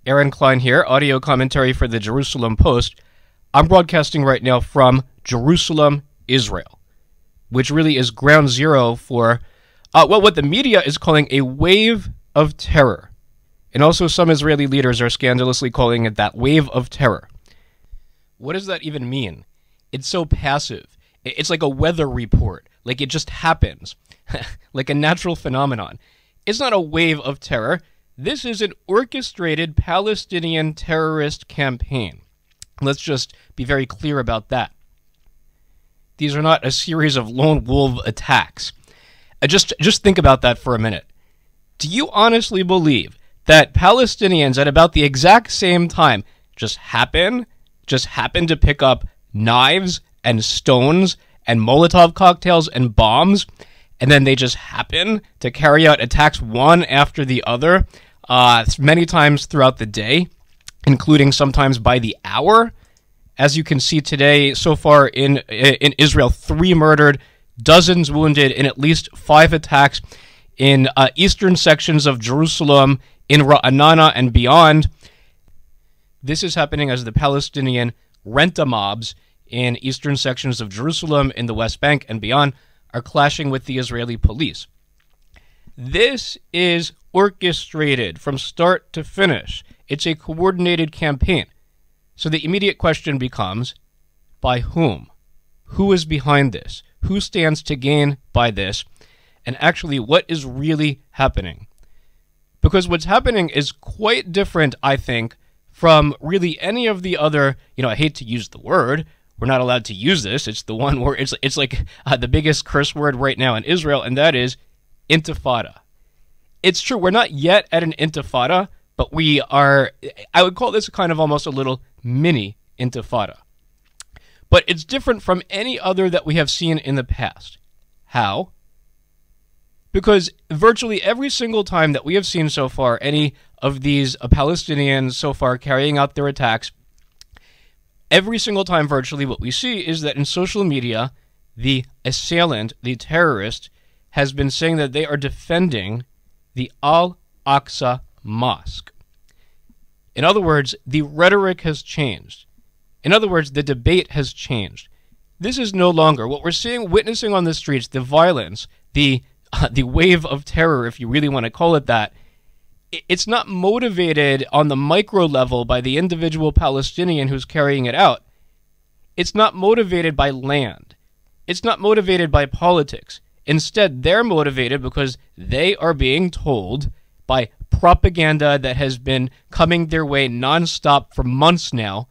Aaron Klein here, audio commentary for the Jerusalem Post. I'm broadcasting right now from Jerusalem, Israel, which really is ground zero for what the media is calling a wave of terror. And also some Israeli leaders are scandalously calling it that wave of terror. What does that even mean? It's so passive. It's like a weather report, like it just happens, like a natural phenomenon. It's not a wave of terror. This is an orchestrated Palestinian terrorist campaign. Let's just be very clear about that. These are not a series of lone wolf attacks. Just think about that for a minute. Do you honestly believe that Palestinians at about the exact same time just happen to pick up knives and stones and Molotov cocktails and bombs, and then they just happen to carry out attacks one after the other many times throughout the day, including sometimes by the hour? As you can see today, so far in Israel, 3 murdered, dozens wounded in at least 5 attacks in eastern sections of Jerusalem, in Ra'anana and beyond. This is happening as the Palestinian rent-a-mobs in eastern sections of Jerusalem, in the West Bank and beyond, are clashing with the Israeli police. This is orchestrated from start to finish. It's a coordinated campaign. So the immediate question becomes, by whom? Who is behind this? Who stands to gain by this? And actually, what is really happening? Because what's happening is quite different, I think, from really any of the other, I hate to use the word, we're not allowed to use this, it's the one where it's like the biggest curse word right now in Israel, and that is intifada. It's true, we're not yet at an intifada, but we are, I would call this kind of almost a little mini intifada. But it's different from any other that we have seen in the past. How? Because virtually every single time that we have seen so far any of these Palestinians so far carrying out their attacks, every single time virtually what we see is that in social media, the assailant, the terrorist, has been saying that they are defending the Al-Aqsa Mosque. In other words, the rhetoric has changed. In other words, the debate has changed. This is no longer what we're witnessing on the streets, the violence, the wave of terror, if you really want to call it that. It's not motivated on the micro level by the individual Palestinian who's carrying it out. It's not motivated by land. It's not motivated by politics. Instead, they're motivated because they are being told by propaganda that has been coming their way nonstop for months now.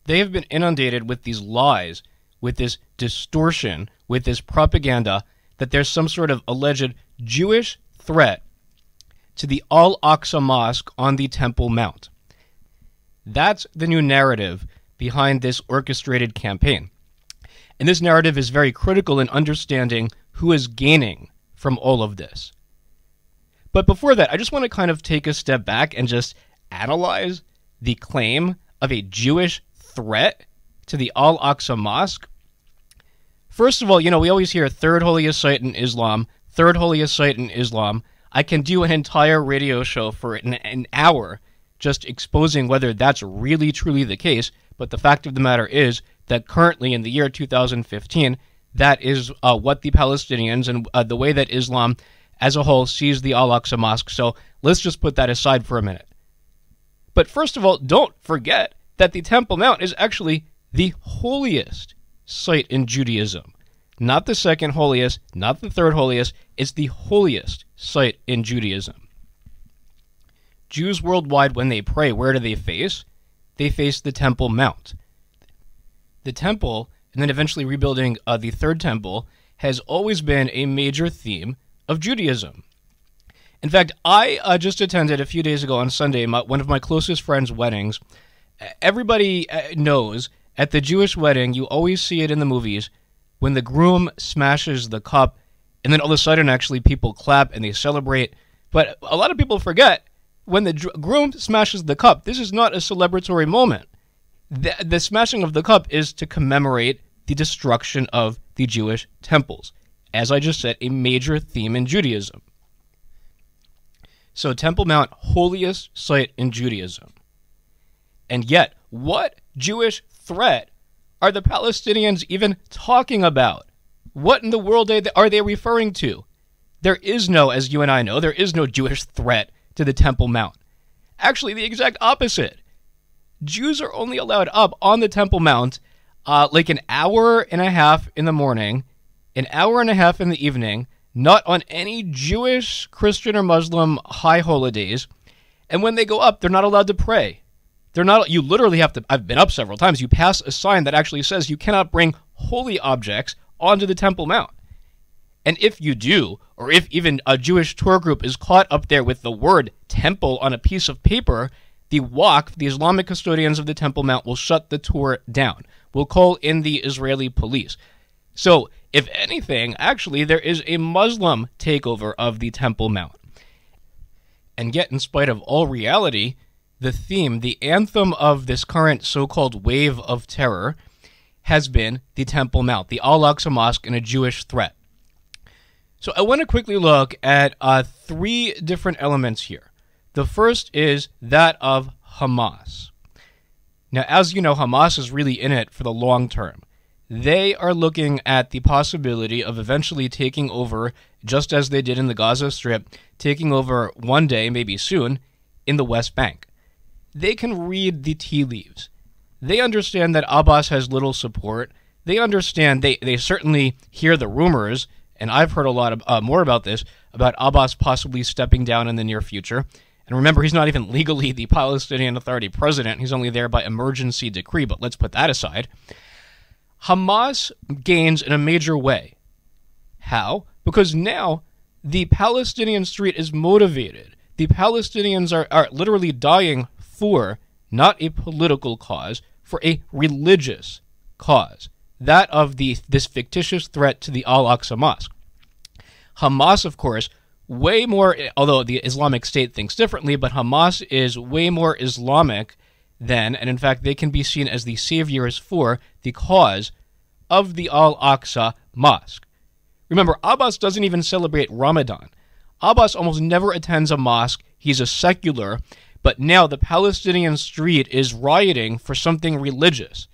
They have been inundated with these lies, with this distortion, with this propaganda that there's some sort of alleged Jewish threat to the Al-Aqsa Mosque on the Temple Mount. That's the new narrative behind this orchestrated campaign. And this narrative is very critical in understanding who is gaining from all of this. But before that, I just want to kind of take a step back and just analyze the claim of a Jewish threat to the Al-Aqsa Mosque. First of all, we always hear third holiest site in Islam, third holiest site in Islam. I can do an entire radio show for an hour just exposing whether that's really truly the case, but the fact of the matter is that currently in the year 2015, that is what the Palestinians and the way that Islam as a whole sees the Al-Aqsa Mosque. So let's just put that aside for a minute. But first of all, don't forget that the Temple Mount is actually the holiest site in Judaism. Not the second holiest, not the third holiest, it's the holiest site in Judaism. Jews worldwide, when they pray, where do they face? They face the Temple Mount. The temple, and then eventually rebuilding the third temple, has always been a major theme of Judaism. In fact, I just attended a few days ago on Sunday one of my closest friends' weddings. Everybody knows at the Jewish wedding, you always see it in the movies, when the groom smashes the cup, and then all of a sudden actually people clap and they celebrate. But a lot of people forget, when the groom smashes the cup, this is not a celebratory moment. The smashing of the cup is to commemorate the destruction of the Jewish temples. As I just said, a major theme in Judaism. So Temple Mount, holiest site in Judaism. And yet, what Jewish threat are the Palestinians even talking about? What in the world are they referring to? There is no, as you and I know, there is no Jewish threat to the Temple Mount. Actually, the exact opposite. Jews are only allowed up on the Temple Mount like an hour and a half in the morning, an hour and a half in the evening, not on any Jewish, Christian, or Muslim high holidays. And when they go up, they're not allowed to pray. They're not. You literally have to. I've been up several times. You pass a sign that actually says you cannot bring holy objects onto the Temple Mount. And if you do, or if even a Jewish tour group is caught up there with the word temple on a piece of paper, the WAC, the Islamic custodians of the Temple Mount, will shut the tour down. Will call in the Israeli police. So, if anything, actually, there is a Muslim takeover of the Temple Mount. And yet, in spite of all reality, the theme, the anthem of this current so-called wave of terror has been the Temple Mount, the Al-Aqsa Mosque, and a Jewish threat. So I want to quickly look at three different elements here. The first is that of Hamas. Now, as you know, Hamas is really in it for the long term. They are looking at the possibility of eventually taking over, just as they did in the Gaza Strip, taking over one day, maybe soon, in the West Bank. They can read the tea leaves. They understand that Abbas has little support. They understand, they certainly hear the rumors, and I've heard a lot more about this, about Abbas possibly stepping down in the near future. And remember, he's not even legally the Palestinian Authority president. He's only there by emergency decree, but let's put that aside. Hamas gains in a major way. How? Because now the Palestinian street is motivated. The Palestinians are literally dying for not a political cause, for a religious cause. That of this fictitious threat to the Al-Aqsa Mosque. Hamas, of course, way more, although the Islamic State thinks differently, but Hamas is way more Islamic than, and in fact they can be seen as the saviors for the cause of the Al-Aqsa Mosque. Remember, Abbas doesn't even celebrate Ramadan. Abbas almost never attends a mosque. He's a secular, but now the Palestinian street is rioting for something religious.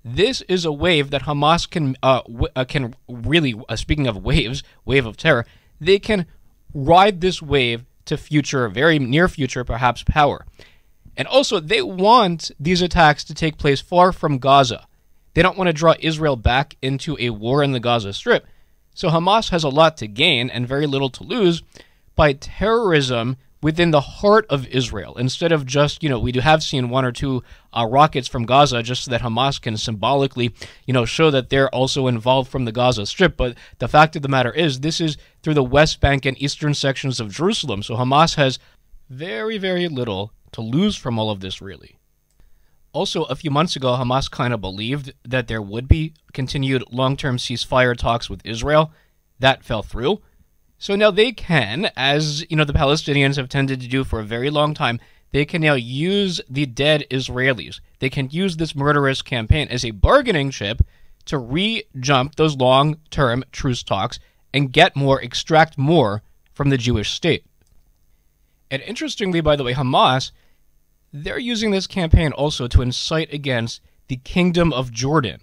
This is a wave that Hamas can really, speaking of waves, wave of terror, they can ride this wave to future, very near future, perhaps, power. And also, they want these attacks to take place far from Gaza. They don't want to draw Israel back into a war in the Gaza Strip. So Hamas has a lot to gain and very little to lose by terrorism within the heart of Israel, instead of just, we have seen one or two rockets from Gaza just so that Hamas can symbolically, show that they're also involved from the Gaza Strip. But the fact of the matter is, this is through the West Bank and eastern sections of Jerusalem. So Hamas has very, very little to lose from all of this, really. Also, a few months ago, Hamas kind of believed that there would be continued long-term ceasefire talks with Israel. That fell through. So now they can, as the Palestinians have tended to do for a very long time, they can now use the dead Israelis. They can use this murderous campaign as a bargaining chip to re-jump those long-term truce talks and get more, extract more from the Jewish state. And interestingly, by the way, Hamas, they're using this campaign also to incite against the Kingdom of Jordan,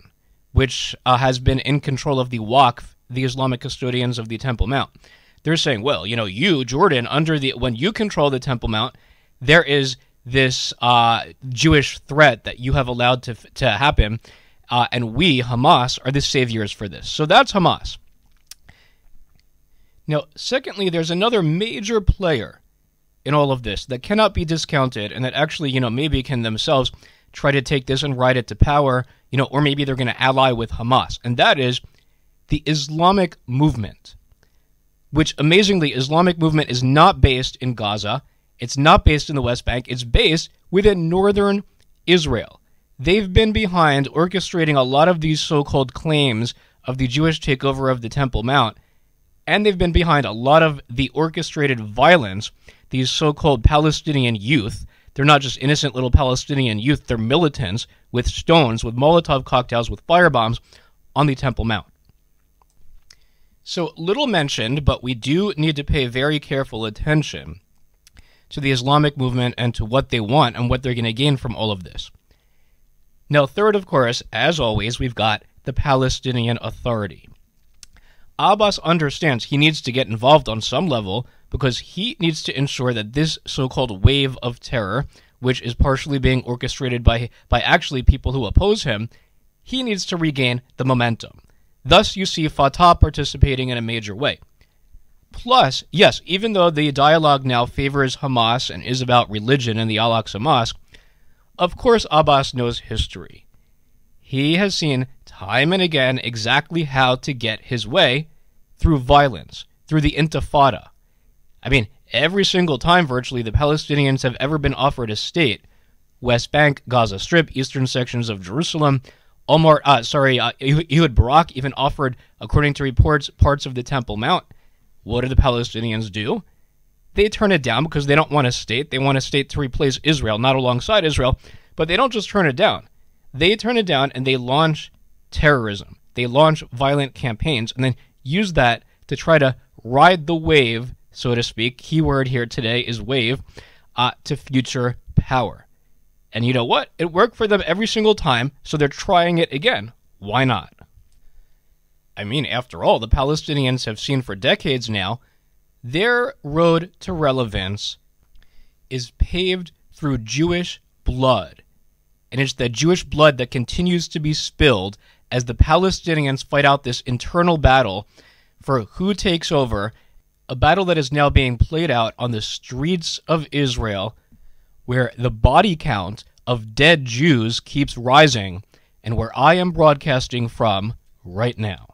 which has been in control of the Waqf, the Islamic custodians of the Temple Mount. They're saying, well, you, Jordan, when you control the Temple Mount, there is this Jewish threat that you have allowed to happen, and we, Hamas, are the saviors for this. So that's Hamas. Now, secondly, there's another major player in all of this that cannot be discounted, and that actually, maybe can themselves try to take this and ride it to power, or maybe they're going to ally with Hamas, and that is the Islamic Movement. Which, amazingly, Islamic Movement is not based in Gaza. It's not based in the West Bank. It's based within northern Israel. They've been behind orchestrating a lot of these so-called claims of the Jewish takeover of the Temple Mount, and they've been behind a lot of the orchestrated violence, these so-called Palestinian youth. They're not just innocent little Palestinian youth. They're militants with stones, with Molotov cocktails, with firebombs on the Temple Mount. So, little mentioned, but we do need to pay very careful attention. to the Islamic movement and to what they want and what they're going to gain from all of this. Now, third, of course, as always, we've got the Palestinian Authority. Abbas understands he needs to get involved on some level because he needs to ensure that this so-called wave of terror, which is partially being orchestrated by actually people who oppose him, he needs to regain the momentum. Thus, you see Fatah participating in a major way. Plus, yes, even though the dialogue now favors Hamas and is about religion in the Al-Aqsa Mosque, of course Abbas knows history. He has seen time and again exactly how to get his way through violence, through the Intifada. I mean, every single time virtually the Palestinians have ever been offered a state, West Bank, Gaza Strip, eastern sections of Jerusalem, Ehud Barak even offered, according to reports, parts of the Temple Mount. What do the Palestinians do? They turn it down because they don't want a state. They want a state to replace Israel, not alongside Israel, but they don't just turn it down. They turn it down and they launch terrorism. They launch violent campaigns and then use that to try to ride the wave, so to speak. Keyword here today is wave, to future power. And you know what? It worked for them every single time, so they're trying it again. Why not? I mean, after all, the Palestinians have seen for decades now, their road to relevance is paved through Jewish blood. And it's the Jewish blood that continues to be spilled as the Palestinians fight out this internal battle for who takes over, a battle that is now being played out on the streets of Israel, where the body count of dead Jews keeps rising, and where I am broadcasting from right now.